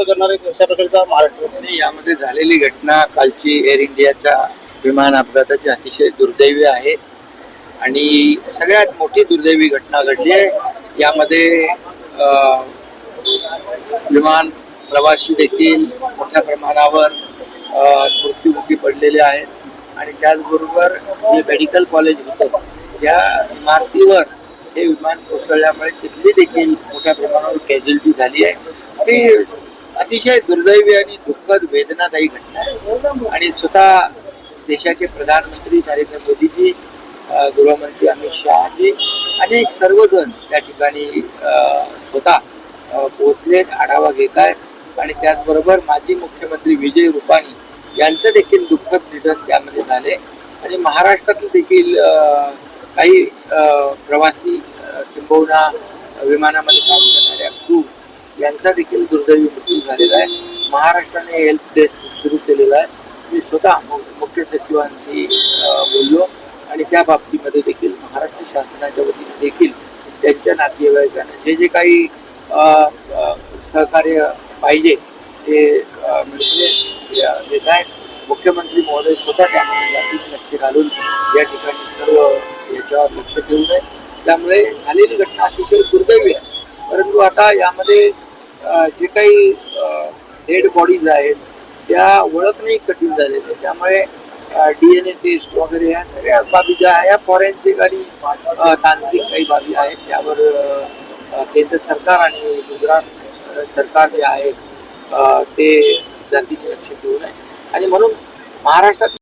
पुढे करणार आहे अशा प्रकारचा महाराष्ट्र. आणि यामध्ये झालेली घटना कालची एअर इंडियाच्या विमान अपघाताची अतिशय दुर्दैवी आहे आणि सगळ्यात मोठी दुर्दैवी घटना घडली आहे. यामध्ये विमान प्रवासी देखील मोठ्या प्रमाणावर मृत्युमुखी पडलेले आहेत आणि त्याचबरोबर जे मेडिकल कॉलेज होतं त्या इमारतीवर हे विमान कोसळल्यामुळे तिथली देखील मोठ्या प्रमाणावर कॅज्युअल्टी झाली आहे. ही अतिशय दुर्दैवी आणि दुःखद वेदनादायी घटना आहे आणि स्वतः देशाचे प्रधानमंत्री नरेंद्र मोदीजी, गृहमंत्री अमित शहाजी अनेक सर्वजण त्या ठिकाणी स्वतः पोहोचलेत, आढावा घेत आहेत आणि त्याचबरोबर माजी मुख्यमंत्री विजय रुपाणी यांचं देखील दुःखद निधन त्यामध्ये झाले आणि महाराष्ट्रातील देखील काही प्रवासी किंबहुना विमानामध्ये काम करणाऱ्या क्रू यांचा देखील दुर्दैवी मृत्यू झालेला आहे. महाराष्ट्राने हेल्प डेस्क सुरू केलेला आहे. मी स्वतः मुख्य सचिवांशी बोललो आणि त्या बाबतीमध्ये देखील महाराष्ट्र शासनाच्या वतीने देखील त्यांच्या नातेवाईकांना जे जे काही सहकार्य पाहिजे ते देत आहेत. मुख्यमंत्री महोदय स्वतः त्यामध्ये जातीत लक्ष घालून या ठिकाणी सर्व याच्यावर लक्ष ठेवून आहे. त्यामुळे झालेली घटना अतिशय दुर्दैवी आहे. परंतु आता यामध्ये जे काही डेड बॉडीज आहेत त्या ओळखणंही कठीण झालेलं आहे. त्यामुळे DNA टेस्ट वगैरे ह्या सगळ्या बाबी ज्या आहे, फॉरेन्सिक आणि तांत्रिक काही बाबी आहेत त्यावर केंद्र सरकार आणि गुजरात सरकार जे आहे ते जातीने लक्ष ठेवून आहे आणि म्हणून महाराष्ट्रात